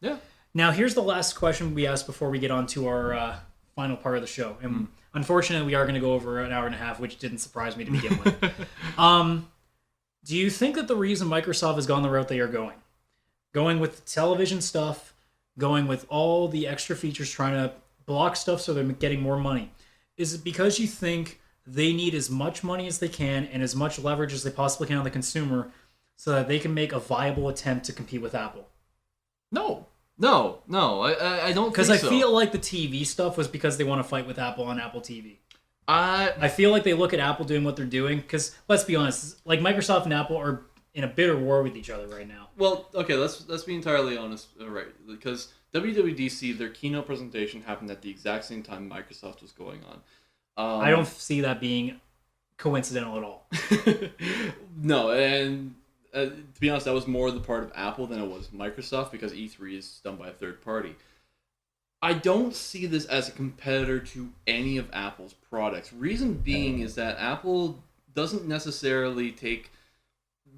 Yeah. Now, here's the last question we asked before we get on to our final part of the show. And unfortunately, we are going to go over an hour and a half, which didn't surprise me to begin with. Do you think that the reason Microsoft has gone the route they are going with the television stuff, going with all the extra features, trying to block stuff so they're getting more money, is it because you think they need as much money as they can and as much leverage as they possibly can on the consumer so that they can make a viable attempt to compete with Apple? No. I don't think so. Because I feel like the TV stuff was because they want to fight with Apple on Apple TV. I feel like they look at Apple doing what they're doing because, let's be honest, like Microsoft and Apple are in a bitter war with each other right now. Well, okay, let's be entirely honest, right? Because WWDC, their keynote presentation happened at the exact same time Microsoft was going on. I don't see that being coincidental at all. No, and to be honest, that was more the part of Apple than it was Microsoft because E3 is done by a third party. I don't see this as a competitor to any of Apple's products. Reason being is that Apple doesn't necessarily take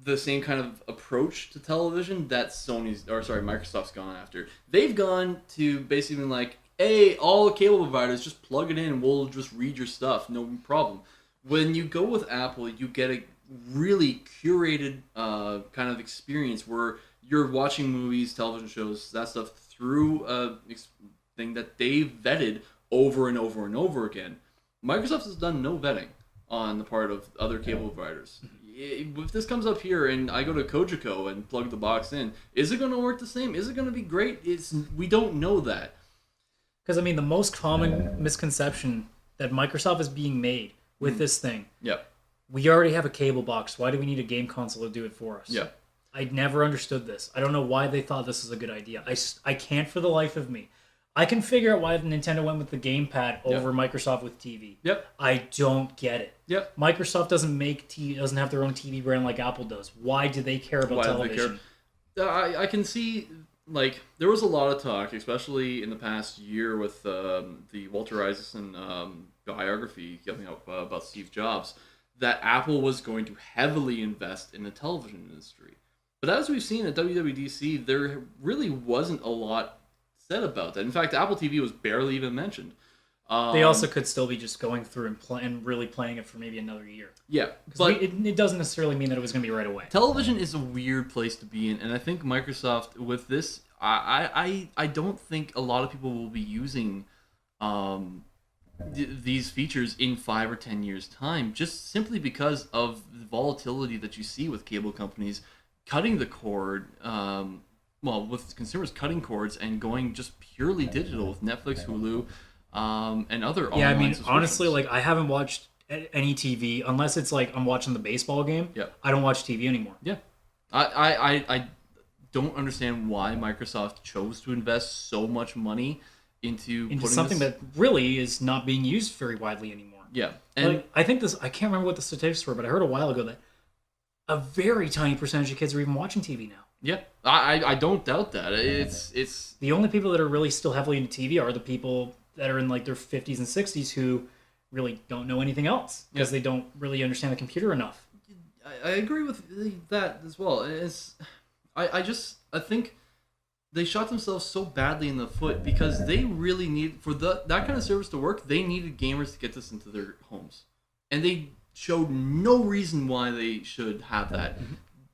the same kind of approach to television that Microsoft's gone after. They've gone to basically like, hey, all cable providers, just plug it in and we'll just read your stuff, no problem. When you go with Apple, you get a really curated kind of experience where you're watching movies, television shows, that stuff through a thing that they vetted over and over and over again. Microsoft has done no vetting on the part of other cable providers. If this comes up here and I go to Kojiko and plug the box in, is it going to work the same? Is it going to be great? We don't know that. Because, I mean, the most common misconception that Microsoft is being made with this thing. Yeah. We already have a cable box. Why do we need a game console to do it for us? Yeah. I never understood this. I don't know why they thought this was a good idea. I can't for the life of me. I can figure out why Nintendo went with the gamepad over Microsoft with TV. Yep. I don't get it. Yep. Microsoft doesn't have their own TV brand like Apple does. Why do they care about television? I can see, like, there was a lot of talk, especially in the past year with the Walter Isaacson biography coming out about Steve Jobs, that Apple was going to heavily invest in the television industry. But as we've seen at WWDC, there really wasn't a lot said about that. In fact, Apple TV was barely even mentioned. They also could still be just going through and really playing it for maybe another year. Yeah, but it doesn't necessarily mean that it was going to be right away. Television is a weird place to be in, and I think Microsoft with this, I don't think a lot of people will be using these features in 5 or 10 years' time, just simply because of the volatility that you see with cable companies cutting the cord. With consumers cutting cords and going just purely digital with Netflix, Hulu, and other online. Yeah, I mean, subscriptions. honestly, like I haven't watched any TV unless it's like I'm watching the baseball game. Yeah, I don't watch TV anymore. Yeah, I don't understand why Microsoft chose to invest so much money into something that really is not being used very widely anymore. Yeah, and like, I can't remember what the statistics were, but I heard a while ago that a very tiny percentage of kids are even watching TV now. Yeah, I don't doubt that. It's the only people that are really still heavily into TV are the people that are in like their 50s and 60s who really don't know anything else because they don't really understand the computer enough. I agree with that as well. I think they shot themselves so badly in the foot because they really need for that kind of service to work. They needed gamers to get this into their homes, and they showed no reason why they should have that.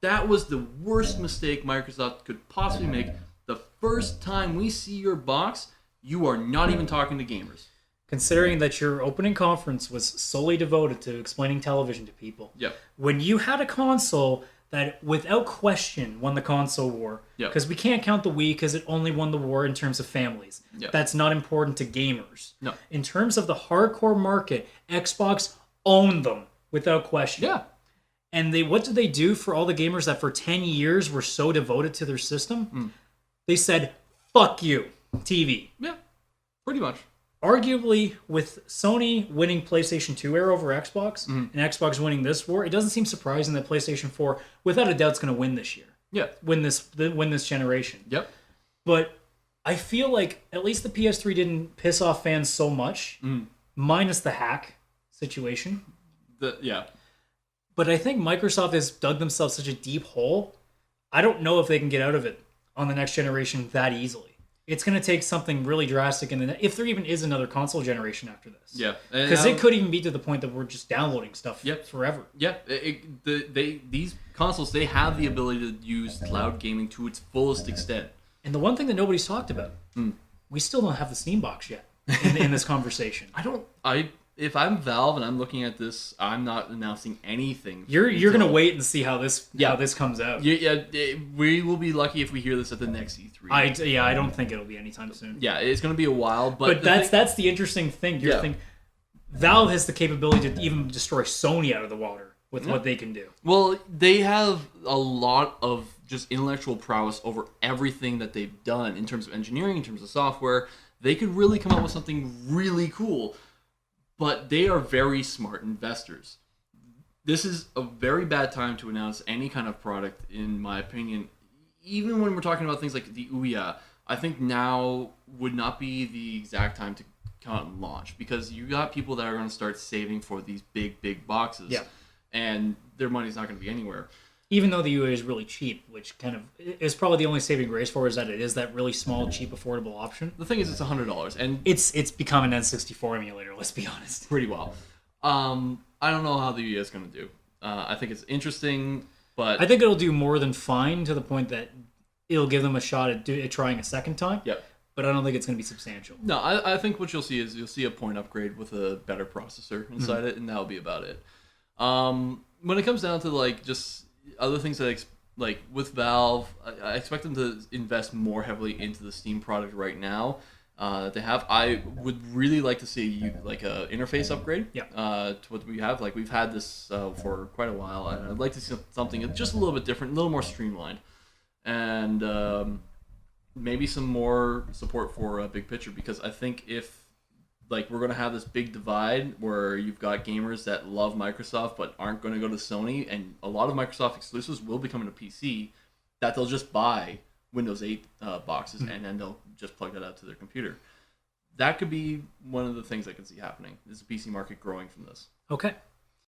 That was the worst mistake Microsoft could possibly make. The first time we see your box, you are not even talking to gamers. Considering that your opening conference was solely devoted to explaining television to people. Yep. When you had a console that, without question, won the console war. Because we can't count the Wii because it only won the war in terms of families. Yep. That's not important to gamers. No. In terms of the hardcore market, Xbox owned them, without question. Yeah. And what did they do for all the gamers that for 10 years were so devoted to their system? They said, fuck you, TV. Yeah, pretty much. Arguably, with Sony winning PlayStation 2 era over Xbox, and Xbox winning this war, it doesn't seem surprising that PlayStation 4, without a doubt, is going to win this year. Yeah. Win this generation. Yep. But I feel like at least the PS3 didn't piss off fans so much, minus the hack situation. But I think Microsoft has dug themselves such a deep hole. I don't know if they can get out of it. on the next generation that easily. It's going to take something really drastic, if there even is another console generation after this. Yeah, because it could even be to the point that we're just downloading stuff forever. Yeah, these consoles, they have the ability to use cloud gaming to its fullest extent. And the one thing that nobody's talked about, we still don't have the Steam box yet in this conversation. If I'm Valve and I'm looking at this, I'm not announcing anything. You're gonna wait and see how this comes out. We will be lucky if we hear this at the next E3. I don't think it'll be anytime soon. Yeah, it's gonna be a while, but that's the interesting thing. Valve has the capability to even destroy Sony out of the water with what they can do. Well, they have a lot of just intellectual prowess over everything that they've done in terms of engineering, in terms of software. They could really come up with something really cool. But they are very smart investors. This is a very bad time to announce any kind of product, in my opinion. Even when we're talking about things like the Ouya, I think now would not be the exact time to come out and launch, because you got people that are going to start saving for these big boxes, and their money's not going to be anywhere. Even though the Ouya is really cheap, which kind of is probably the only saving grace for it, is that it is that really small, cheap, affordable option. The thing is, it's $100, and it's become an N64 emulator. Let's be honest. Pretty well. I don't know how the Ouya is going to do. I think it's interesting, but I think it'll do more than fine, to the point that it'll give them a shot at trying a second time. Yep. But I don't think it's going to be substantial. No, I think what you'll see a point upgrade with a better processor inside it, and that'll be about it. When it comes down to just other things that with Valve, I expect them to invest more heavily into the Steam product right now. They have. I would really like to see a interface upgrade. To what we have. We've had this for quite a while, and I'd like to see something just a little bit different, a little more streamlined, and maybe some more support for big picture. Because I think if we're going to have this big divide where you've got gamers that love Microsoft but aren't going to go to Sony, and a lot of Microsoft exclusives will be coming to PC, that they'll just buy Windows 8 boxes and then they'll just plug that out to their computer. That could be one of the things I can see happening. Is the PC market growing from this? Okay.